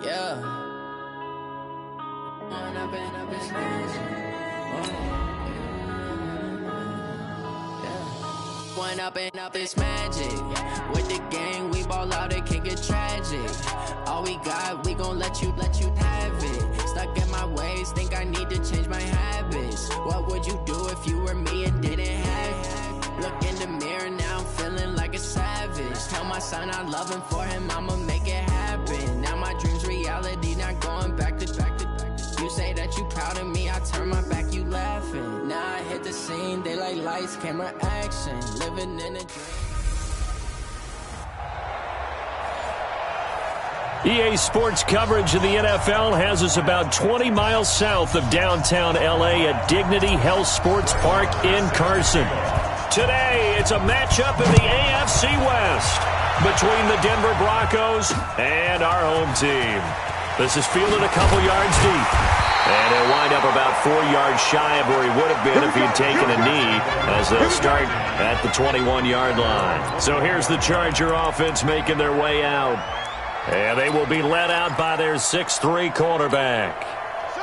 Yeah. One up and up, it's magic. With the gang, we ball out, it can get tragic. All we got, we gon' let you have it. Stuck in my ways, think I need to change my habits. What would you do if you were me and didn't have it? Look in the mirror, now I'm feeling like a savage. Tell my son I love him, for him I'ma make it happen. Now my dream's reality, not going back to. You say that you proud of me, I turn my back, you laughing. Now I hit the scene, they like lights, camera, action. Living in a EA Sports coverage of the NFL has us about 20 miles south of downtown LA at Dignity Health Sports Park in Carson. Today, it's a matchup in the AFC West between the Denver Broncos and our home team. This is fielded a couple yards deep. And he'll wind up about 4 yards shy of where he would have been if he'd taken a knee, as they'll start at the 21-yard line. So here's the Charger offense making their way out. And they will be led out by their 6'3" quarterback.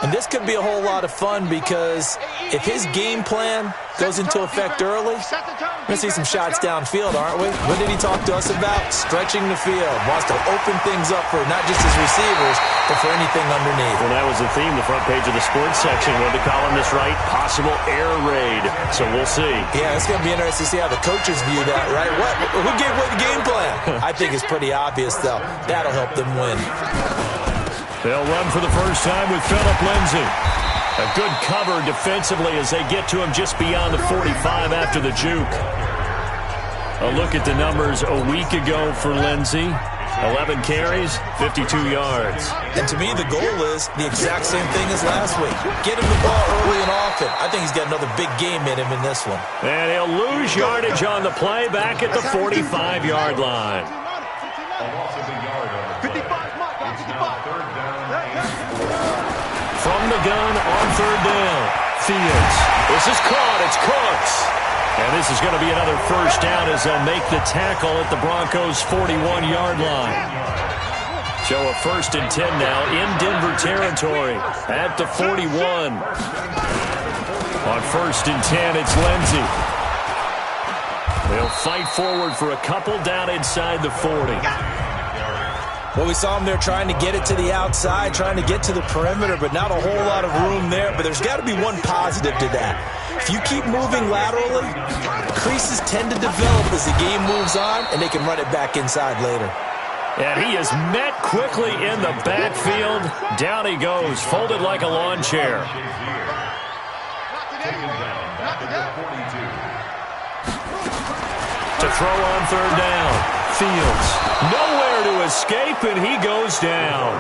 And this could be a whole lot of fun because if his game plan goes into effect early, we're going to see some shots downfield, aren't we? What did he talk to us about? Stretching the field. Wants to open things up for not just his receivers, but for anything underneath. Well, that was the theme, the front page of the sports section. What did the columnist write? Possible air raid. So we'll see. Yeah, it's going to be interesting to see how the coaches view that, right? Who gave away the game plan? I think it's pretty obvious, though. That'll help them win. They'll run for the first time with Phillip Lindsay. A good cover defensively as they get to him just beyond the 45 after the juke. A look at the numbers a week ago for Lindsay. 11 carries, 52 yards. And to me, the goal is the exact same thing as last week. Get him the ball early and often. I think he's got another big game in him in this one. And he'll lose yardage on the play back at the 45-yard line. From the gun on third down, Fields. This is caught. It's Cooks. And this is going to be another first down as they'll make the tackle at the Broncos' 41-yard line. So a 1st and 10 now in Denver territory at the 41. On 1st and 10, it's Lindsay. They'll fight forward for a couple down inside the 40. Well, we saw him there trying to get it to the outside, trying to get to the perimeter, but not a whole lot of room there. But there's got to be one positive to that. If you keep moving laterally, creases tend to develop as the game moves on, and they can run it back inside later. And he is met quickly in the backfield. Down he goes, folded like a lawn chair. To throw on third down, Fields. Nowhere to escape, and he goes down.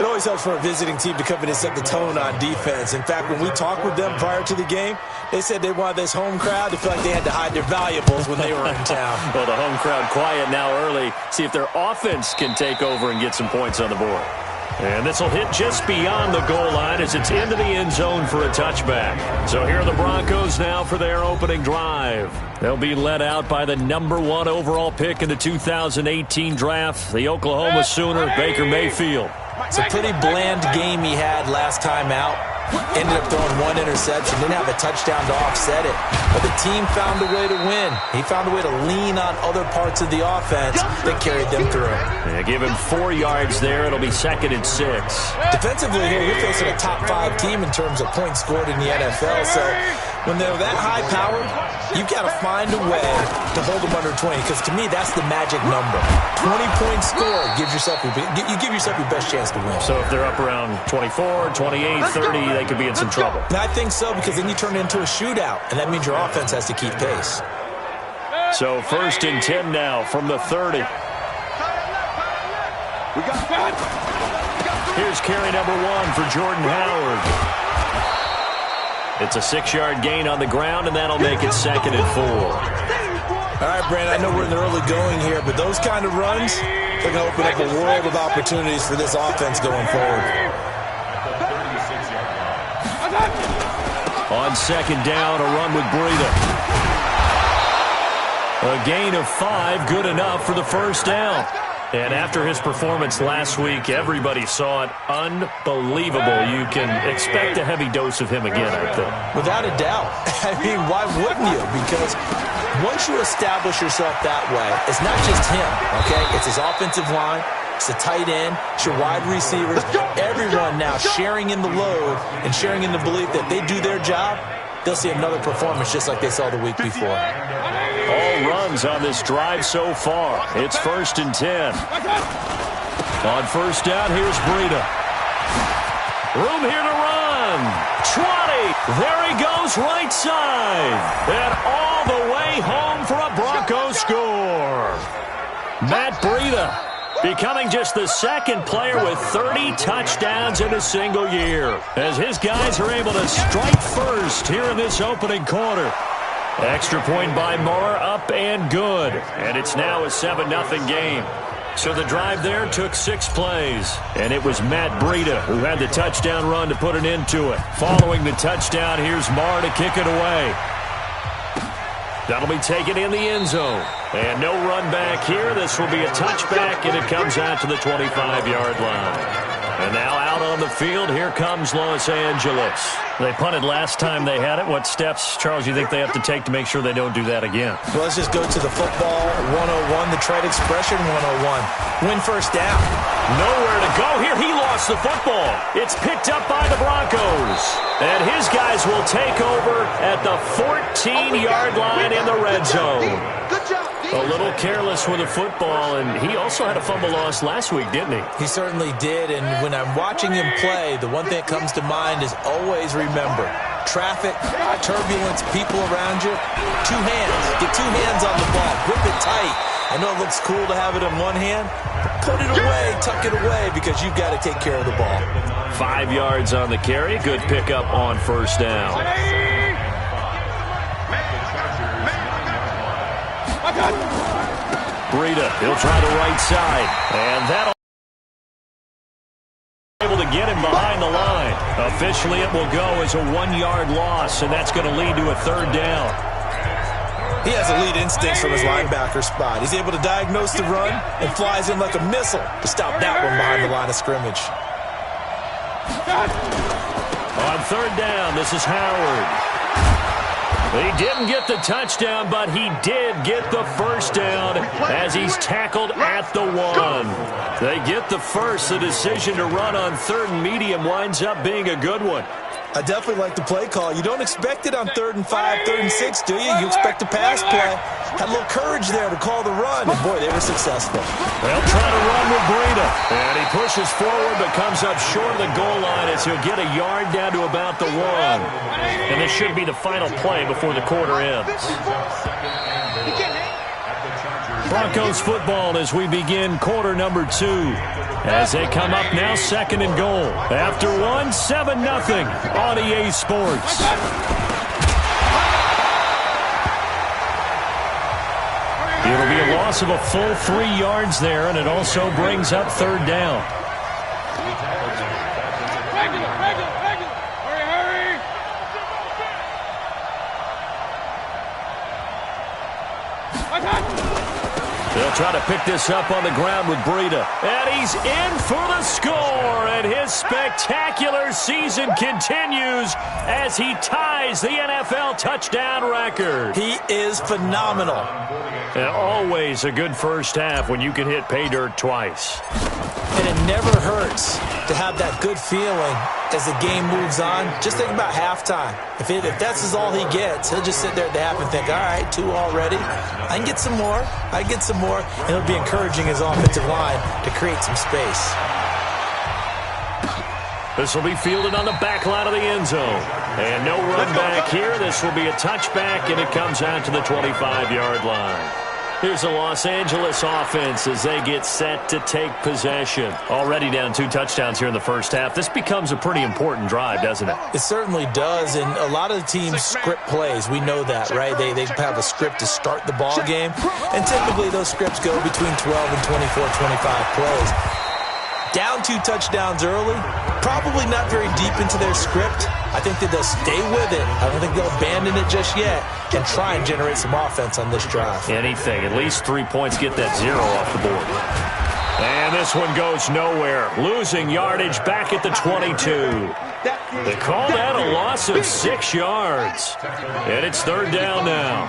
It always helps for a visiting team to come in and set the tone on defense. In fact, when we talked with them prior to the game, they said they wanted this home crowd to feel like they had to hide their valuables when they were in town. Well, the home crowd quiet now early. See if their offense can take over and get some points on the board. And this will hit just beyond the goal line as it's into the end zone for a touchback. So here are the Broncos now for their opening drive. They'll be led out by the #1 overall pick in the 2018 draft, the Oklahoma Sooner, Baker Mayfield. It's a pretty bland game he had last time out. Ended up throwing one interception, didn't have a touchdown to offset it. But the team found a way to win. He found a way to lean on other parts of the offense that carried them through. Yeah, give him 4 yards there. It'll be 2nd and 6. Defensively here, you're facing a top-5 team in terms of points scored in the NFL. So when they're that high-powered, you've got to find a way to hold them under 20. Because to me, that's the magic number. 20 points scored gives yourself your best chance to win. So if they're up around 24, 28, 30, they could be in some trouble. And I think so, because then you turn it into a shootout, and that means your offense has to keep pace. So 1st and 10 now from the 30. Here's carry #1 for Jordan Howard. It's a 6-yard gain on the ground, and that'll make it 2nd and 4. All right, Brandon, I know we're in the early going here, but those kind of runs, they're going to open up a world of opportunities for this offense going forward. On 2nd down, a run with Breida. A gain of 5, good enough for the first down. And after his performance last week, everybody saw it unbelievable. You can expect a heavy dose of him again, I think. Without a doubt. I mean, why wouldn't you? Because once you establish yourself that way, it's not just him, okay? It's his offensive line. It's the tight end. It's your wide receivers. Everyone now sharing in the load and sharing in the belief that they do their job, they'll see another performance just like they saw the week before. All runs on this drive so far. It's 1st and 10. On first down, here's Breida. Room here to run. 20. There he goes, right side. And all the way home for a Broncos score. Matt Breida becoming just the second player with 30 touchdowns in a single year, as his guys are able to strike first here in this opening quarter. Extra point by Moore, up and good. And it's now a 7-0 game. So the drive there took 6 plays. And it was Matt Breida who had the touchdown run to put an end to it. Following the touchdown, here's Moore to kick it away. That'll be taken in the end zone. And no run back here. This will be a touchback, and it comes out to the 25-yard line. And now out on the field, here comes Los Angeles. They punted last time they had it. What steps, Charles, you think they have to take to make sure they don't do that again? Well, let's just go to the football 101, the trade expression 101. Win first down. Nowhere to go here. He lost the football. It's picked up by the Broncos. And his guys will take over at the 14-yard line in the red zone. A little careless with the football, and he also had a fumble loss last week, didn't he? He certainly did, and when I'm watching him play, the one thing that comes to mind is always remember, traffic, turbulence, people around you, 2 hands. Get 2 hands on the ball. Grip it tight. I know it looks cool to have it in one hand, but put it away, tuck it away, because you've got to take care of the ball. 5 yards on the carry. Good pickup on first down. Breida, he'll try the right side, and that'll be able to get him behind the line. Officially, it will go as a 1-yard loss, and that's going to lead to a 3rd down. He has elite instincts from his linebacker spot. He's able to diagnose the run and flies in like a missile to stop that one behind the line of scrimmage. On 3rd down, this is Howard. He didn't get the touchdown, but he did get the first down as he's tackled at the 1. They get the first. The decision to run on 3rd and medium winds up being a good one. I definitely like the play call. You don't expect it on 3rd and 5, 3rd and 6, do you? You expect a pass play. Had a little courage there to call the run, and boy, they were successful. They'll try to run with Breida, and he pushes forward but comes up short of the goal line as he'll get a yard down to about the 1. And this should be the final play before the quarter ends. Broncos football as we begin quarter number 2. As they come up now 2nd and goal. After 1, 7-0 on EA Sports. It'll be a loss of a full 3 yards there, and it also brings up 3rd down. They'll try to pick this up on the ground with Breida. And he's in for the score. And his spectacular season continues as he ties the NFL touchdown record. He is phenomenal. And always a good first half when you can hit pay dirt twice. And it never hurts to have that good feeling as the game moves on. Just think about halftime. If that's all he gets, he'll just sit there at the half and think, all right, 2 already. I can get some more. I can get some more. And he'll be encouraging his offensive line to create some space. This will be fielded on the back line of the end zone. And no run back here. This will be a touchback, and it comes out to the 25-yard line. Here's the Los Angeles offense as they get set to take possession. Already down 2 touchdowns here in the first half. This becomes a pretty important drive, doesn't it? It certainly does, and a lot of the teams script plays. We know that, right? They have a script to start the ball game, and typically those scripts go between 12 and 24, 25 plays. Down 2 touchdowns early, probably not very deep into their script. I think that they'll stay with it. I don't think they'll abandon it just yet and try and generate some offense on this drive. Anything. At least 3 points, get that 0 off the board. And this one goes nowhere. Losing yardage back at the 22. They call that a loss of 6 yards. And it's 3rd down now.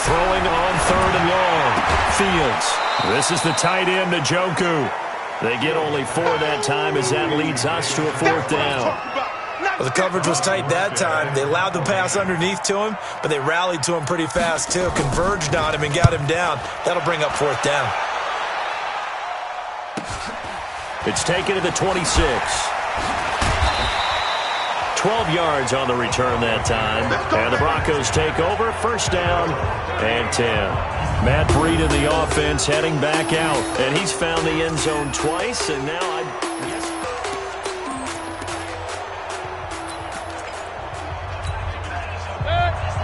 Throwing on 3rd and long. Fields. This is the tight end, Njoku. They get only 4 that time as that leads us to a 4th down. Well, the coverage was tight that time. They allowed the pass underneath to him, but they rallied to him pretty fast, too. Converged on him and got him down. That'll bring up 4th down. It's taken to the 26. 12 yards on the return that time. And the Broncos take over. 1st down and 10. Matt Breed in the offense heading back out. And he's found the end zone twice. And now I guess...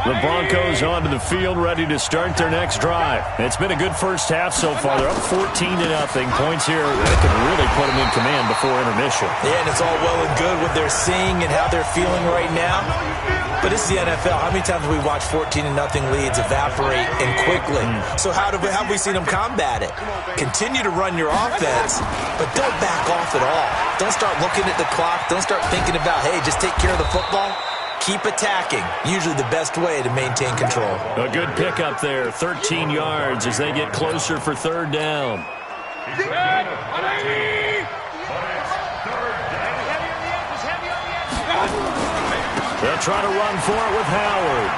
The Broncos onto the field, ready to start their next drive. It's been a good first half so far. They're up 14-0. Points here that can really put them in command before intermission. Yeah, and it's all well and good what they're seeing and how they're feeling right now. But it's the NFL. How many times have we watched 14-0 leads evaporate and quickly? So how have we seen them combat it? Continue to run your offense, but don't back off at all. Don't start looking at the clock. Don't start thinking about, hey, just take care of the football. Keep attacking. Usually the best way to maintain control. A good pickup there. 13 yards as they get closer for 3rd down. They'll try to run for it with Howard.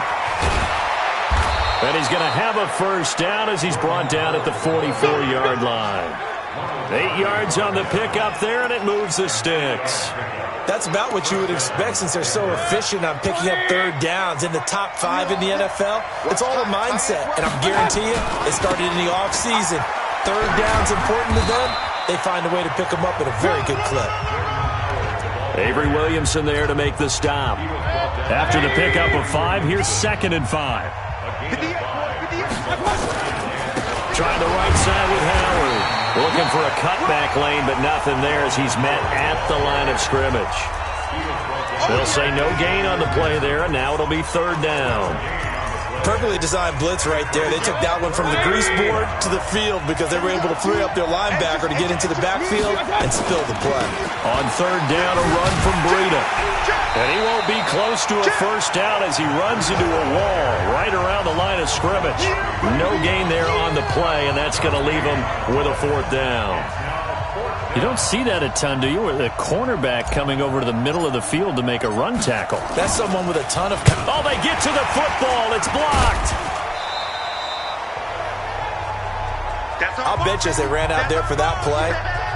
And he's going to have a 1st down as he's brought down at the 44-yard line. 8 yards on the pickup there, and it moves the sticks. That's about what you would expect since they're so efficient on picking up 3rd downs. In the top 5 in the NFL, it's all a mindset. And I'm guarantee you, it started in the offseason. 3rd down's important to them. They find a way to pick them up at a very good clip. Avery Williamson there to make the stop. After the pickup of 5, here's 2nd and 5. Trying the right side with Howard. Looking for a cutback lane, but nothing there as he's met at the line of scrimmage. They'll say no gain on the play there, and now it'll be 3rd down. Perfectly designed blitz right there. They took that one from the grease board to the field because they were able to free up their linebacker to get into the backfield and spill the play. On 3rd down, a run from Breida. And he won't be close to a 1st down as he runs into a wall right around the line of scrimmage. No gain there on the play, and that's going to leave him with a 4th down. You don't see that a ton, do you? With a cornerback coming over to the middle of the field to make a run tackle. That's someone with a ton of... Oh, they get to the football. It's blocked. I'll bet you as they ran out there for that play,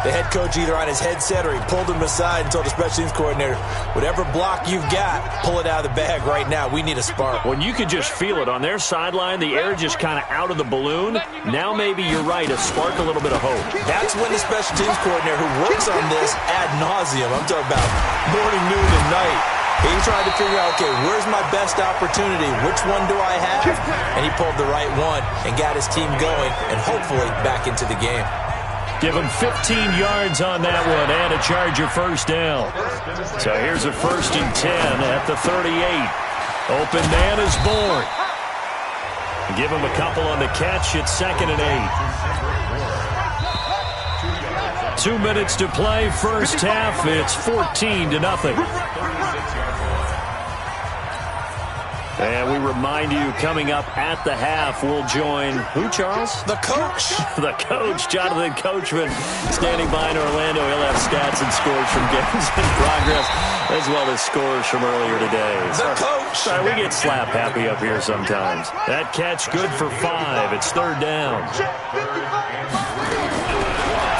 the head coach either on his headset or he pulled him aside and told the special teams coordinator, whatever block you've got, pull it out of the bag right now. We need a spark. When you could just feel it on their sideline, the air just kind of out of the balloon. Now maybe you're right, a spark, a little bit of hope. That's when the special teams coordinator who works on this ad nauseum, I'm talking about morning, noon, and night, he tried to figure out, okay, where's my best opportunity? Which one do I have? And he pulled the right one and got his team going and hopefully back into the game. Give him 15 yards on that one and a Charger 1st down. So here's a 1st and 10 at the 38. Open man is born. Give him a couple on the catch. It's 2nd and 8. 2 minutes to play. First half. It's 14-0. And we remind you, coming up at the half, we'll join who, Charles? The coach. The coach, Jonathan Coachman, standing by in Orlando. He'll have stats and scores from games in progress, as well as scores from earlier today. The coach. Sorry, we get slap happy up here sometimes. That catch good for 5. It's 3rd down.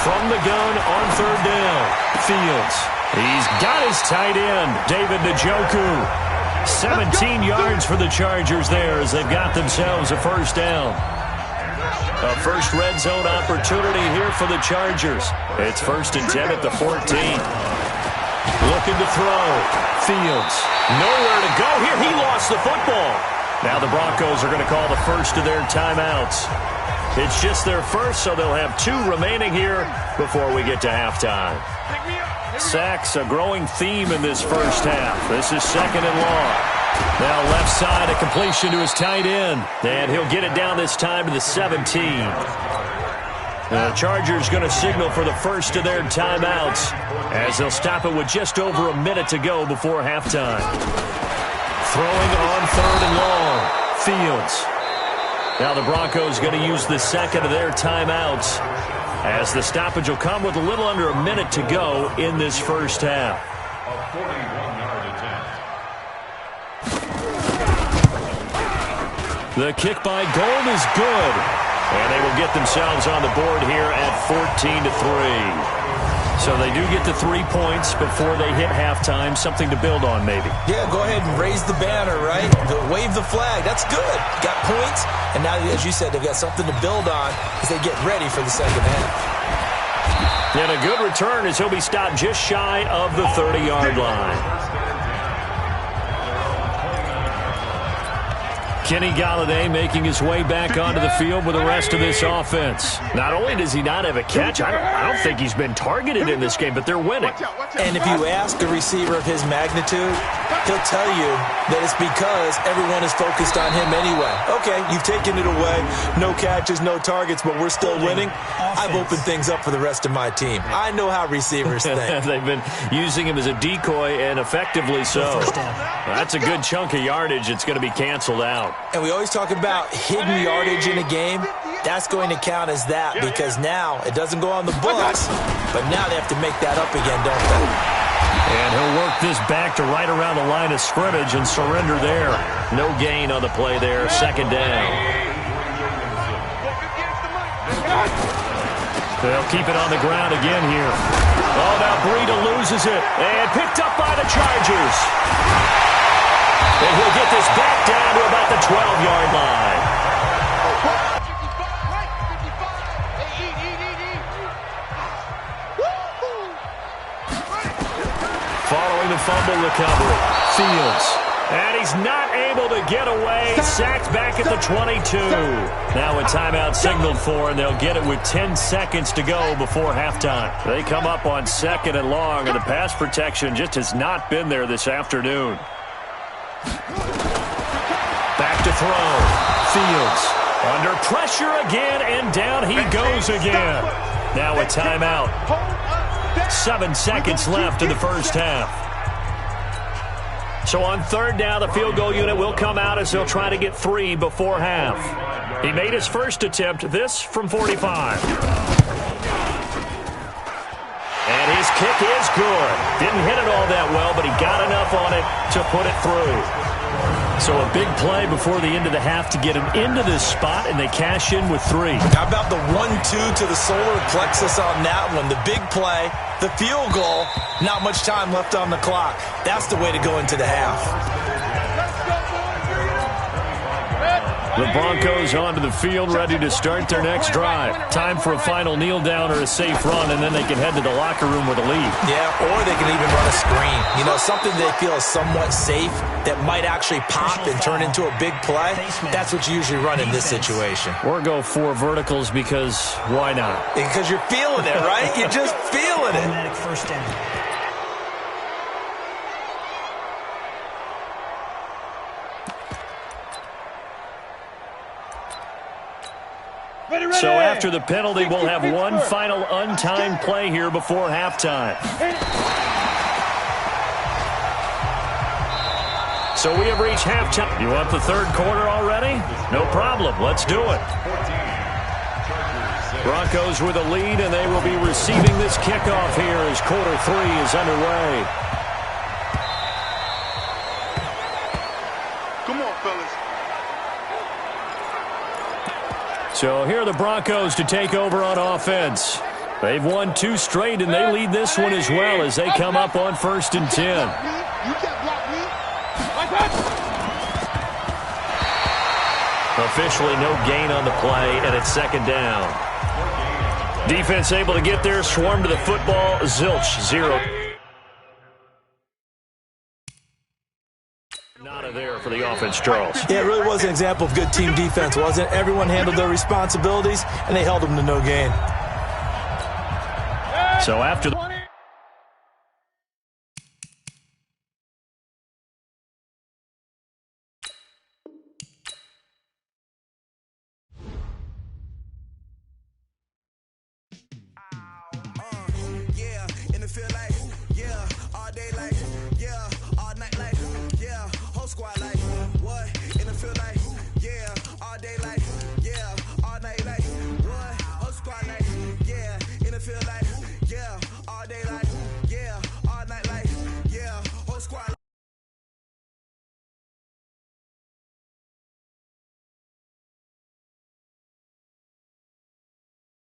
From the gun on 3rd down, Fields. He's got his tight end, David Njoku. 17 yards for the Chargers there as they've got themselves a 1st down. A first red zone opportunity here for the Chargers. It's 1st and 10 at the 14. Looking to throw. Fields. Nowhere to go here. He lost the football. Now the Broncos are going to call the first of their timeouts. It's just their first, so they'll have 2 remaining here before we get to halftime. Sacks, a growing theme in this first half. This is 2nd and long. Now left side, a completion to his tight end. And he'll get it down this time to the 17. The Chargers going to signal for the first of their timeouts as they'll stop it with just over a minute to go before halftime. Throwing on 3rd and long. Fields. Now the Broncos going to use the second of their timeouts as the stoppage will come with a little under a minute to go in this first half. A 41-yard attempt. The kick by Gold is good. And they will get themselves on the board here at 14-3. So they do get the 3 points before they hit halftime. Something to build on, maybe. Yeah, go ahead and raise the banner, right? Wave the flag. That's good. Got points. And now, as you said, they've got something to build on as they get ready for the second half. And a good return as he'll be stopped just shy of the 30-yard line. Kenny Golladay making his way back onto the field with the rest of this offense. Not only does he not have a catch, I don't think he's been targeted in this game, but they're winning. And if you ask a receiver of his magnitude, he'll tell you that it's because everyone is focused on him anyway. Okay, you've taken it away. No catches, no targets, but we're still winning. I've opened things up for the rest of my team. I know how receivers think. They've been using him as a decoy, and effectively so. That's a good chunk of yardage. It's going to be canceled out. And we always talk about hidden yardage in a game. That's going to count as that because now it doesn't go on the books, but now they have to make that up again, don't they? And he'll work this back to right around the line of scrimmage and surrender there. No gain on the play there, 2nd down. They'll keep it on the ground again here. Oh, now Breida loses it and picked up by the Chargers. And he'll get this back down to about the 12-yard line. Following the fumble recovery, Fields. And he's not able to get away. Sacked back at the 22. Now a timeout signaled for, and they'll get it with 10 seconds to go before halftime. They come up on 2nd and long, and the pass protection just has not been there this afternoon. Back to throw. Fields under pressure again, and down he goes again. Now a timeout. 7 seconds left in the first half. So on 3rd down, the field goal unit will come out as they'll try to get 3 before half. He made his first attempt, this from 45. And his kick is good. Didn't hit it all that well, but he got enough on it to put it through. So a big play before the end of the half to get him into this spot, and they cash in with 3. How about the 1-2 to the solar plexus on that one? The big play, the field goal, not much time left on the clock. That's the way to go into the half. The Broncos onto the field, ready to start their next drive. Time for a final kneel down or a safe run, and then they can head to the locker room with a lead. Yeah, or they can even run a screen. You know, something they feel is somewhat safe that might actually pop and turn into a big play. That's what you usually run in this situation. Or go 4 verticals because why not? Because you're feeling it, right? You're just feeling it. First down. So after the penalty, we'll have one final untimed play here before halftime. So we have reached halftime. You want the 3rd quarter already? No problem. Let's do it. Broncos with a lead, and they will be receiving this kickoff here as quarter 3 is underway. Come on, fellas. So here are the Broncos to take over on offense. They've won 2 straight, and they lead this one as well as they come up on 1st and 10. Officially no gain on the play, and it's 2nd down. Defense able to get there, swarm to the football, zilch, 0. Nada there for the offense, Charles. Yeah, it really was an example of good team defense, wasn't it? Everyone handled their responsibilities, and they held them to no gain. So after the Yeah, and it feel like